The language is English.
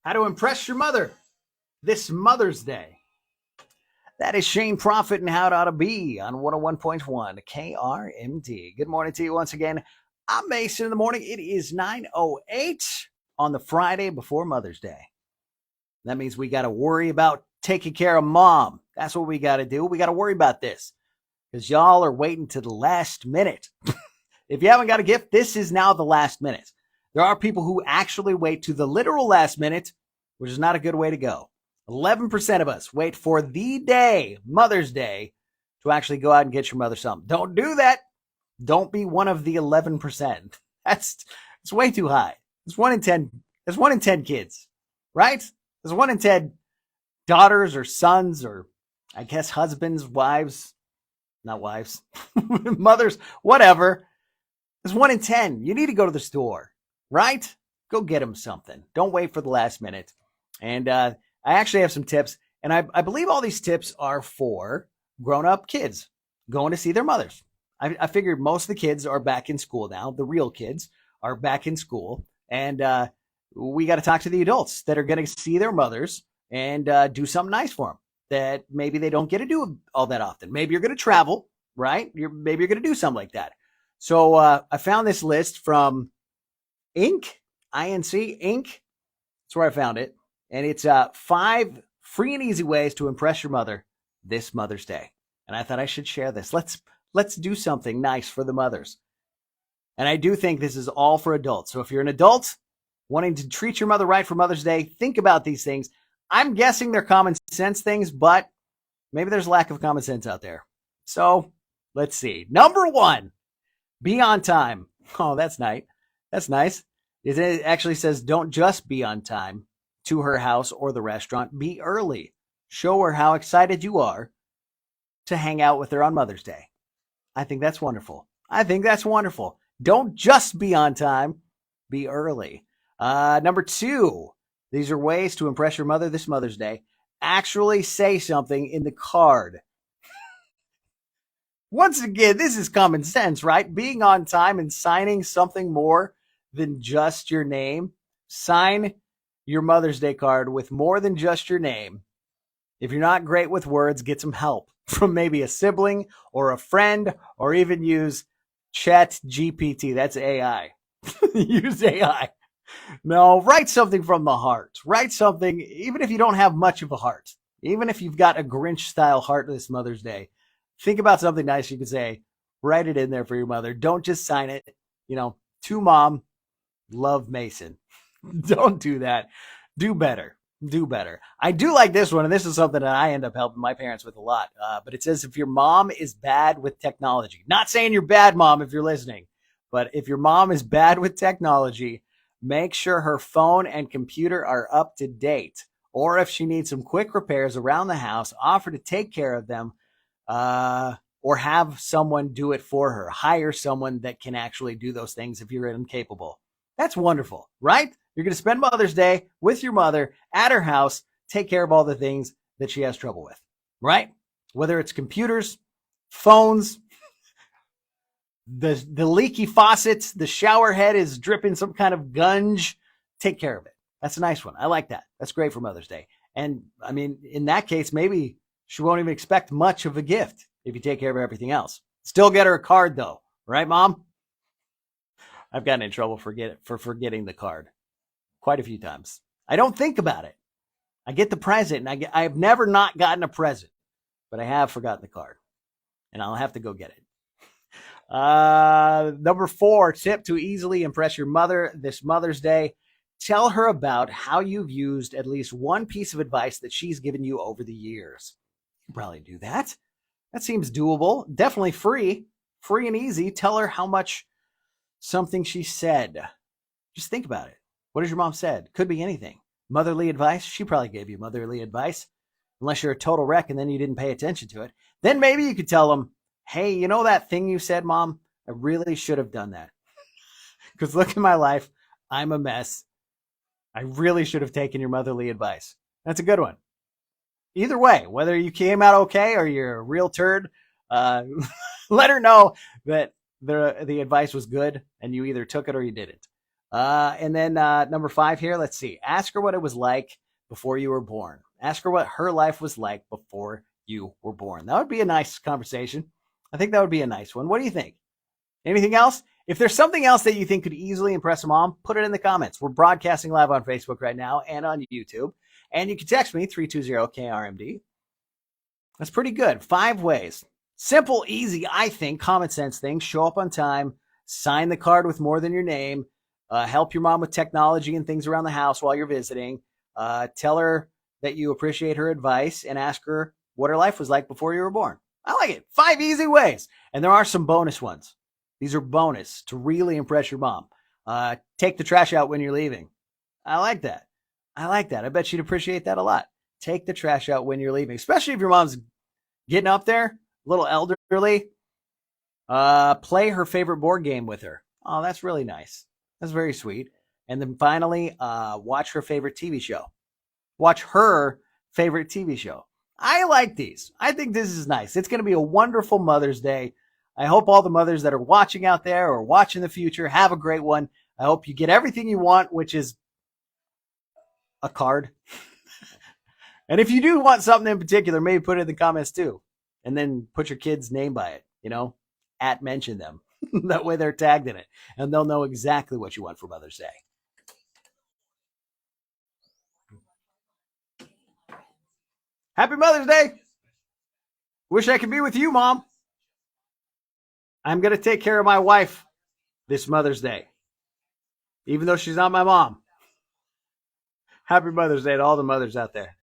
How to impress your mother this Mother's Day. That is Shane Prophet and How It Ought to Be on 101.1 KRMD. Good morning to you once again. I'm Mason in the morning. It is 9:08 on the Friday before Mother's Day. That means we got to worry about taking care of mom. That's what we got to do. We got to worry about this because y'all are waiting to the last minute. If you haven't got a gift, this is now the last minute. There are people who actually wait to the literal last minute, which is not a good way to go. 11% of us wait for the day, Mother's Day, to actually go out and get your mother something. Don't do that. Don't be one of the 11%. It's way too high. It's 1 in 10. It's 1 in 10 kids, right? There's 1 in 10 daughters or sons or I guess husbands, wives, not wives, mothers, whatever. There's 1 in 10. You need to go to the store, right? Go get them something. Don't wait for the last minute. And I actually have some tips, and I believe all these tips are for grown-up kids going to see their mothers. I figured most of the kids are back in school now. The real kids are back in school, and we got to talk to the adults that are going to see their mothers and do something nice for them that maybe they don't get to do all that often. Maybe you're going to travel, right? Maybe you're going to do something like that. So I found this list from INC. That's where I found it. And it's 5 free and easy ways to impress your mother this Mother's Day. And I thought I should share this. Let's do something nice for the mothers. And I do think this is all for adults. So if you're an adult wanting to treat your mother right for Mother's Day, think about these things. I'm guessing they're common sense things, but maybe there's lack of common sense out there. So let's see. Number 1, be on time. Oh, that's nice. That's nice. It actually says don't just be on time to her house or the restaurant. Be early. Show her how excited you are to hang out with her on Mother's Day. I think that's wonderful. Don't just be on time. Be early. Number 2, these are ways to impress your mother this Mother's Day. Actually say something in the card. Once again, this is common sense, right? Being on time and signing something more than just your name. Sign your Mother's Day card with more than just your name. If you're not great with words, get some help from maybe a sibling or a friend, or even use Chat GPT. That's AI. Use AI. No, write something from the heart. Write something, even if you don't have much of a heart, even if you've got a Grinch style heart this Mother's Day. Think about something nice you could say. Write it in there for your mother. Don't just sign it, to mom, love Mason. Don't do that. Do better. Do better. I do like this one, and this is something that I end up helping my parents with a lot. But it says if your mom is bad with technology, not saying you're bad, mom, if you're listening, but if your mom is bad with technology, make sure her phone and computer are up to date. Or if she needs some quick repairs around the house, offer to take care of them, or have someone do it for her. Hire someone that can actually do those things if you're incapable. That's wonderful, right? You're going to spend Mother's Day with your mother at her house, take care of all the things that she has trouble with, right? Whether it's computers, phones, the leaky faucets, the shower head is dripping some kind of gunge, take care of it. That's a nice one. I like that. That's great for Mother's Day. And I mean, in that case, maybe she won't even expect much of a gift if you take care of everything else. Still get her a card though, right, Mom? I've gotten in trouble for forgetting the card quite a few times. I don't think about it. I get the present, and I've never not gotten a present, but I have forgotten the card, and I'll have to go get it. Number 4, tip to easily impress your mother this Mother's Day. Tell her about how you've used at least one piece of advice that she's given you over the years. You can probably do that. That seems doable. Definitely free and easy. Tell her how much something she said. Just think about it. What has your mom said? Could be anything. Motherly advice? She probably gave you motherly advice. Unless you're a total wreck and then you didn't pay attention to it. Then maybe you could tell them, hey, you know that thing you said, Mom? I really should have done that. Because look at my life. I'm a mess. I really should have taken your motherly advice. That's a good one. Either way, whether you came out okay or you're a real turd, let her know that the advice was good and you either took it or you didn't. And then number 5 here, let's see. Ask her what it was like before you were born. Ask her what her life was like before you were born. That would be a nice conversation. I think that would be a nice one. What do you think? Anything else? If there's something else that you think could easily impress a mom, put it in the comments. We're broadcasting live on Facebook right now and on YouTube. And you can text me 320-KRMD. That's pretty good. 5 ways. Simple, easy, I think, common sense things. Show up on time. Sign the card with more than your name. Help your mom with technology and things around the house while you're visiting. Tell her that you appreciate her advice and ask her what her life was like before you were born. I like it. 5 easy ways. And there are some bonus ones. These are bonus to really impress your mom. Take the trash out when you're leaving. I like that. I bet she'd appreciate that a lot. Take the trash out when you're leaving, especially if your mom's getting up there, a little elderly. Play her favorite board game with her. Oh, that's really nice. That's very sweet. And then finally, watch her favorite TV show. Watch her favorite TV show. I like these. I think this is nice. It's going to be a wonderful Mother's Day. I hope all the mothers that are watching out there or watch in the future have a great one. I hope you get everything you want, which is a card. And if you do want something in particular, maybe put it in the comments too. And then put your kid's name by it, @mention them. That way they're tagged in it. And they'll know exactly what you want for Mother's Day. Happy Mother's Day. Wish I could be with you, Mom. I'm going to take care of my wife this Mother's Day, even though she's not my mom. Happy Mother's Day to all the mothers out there.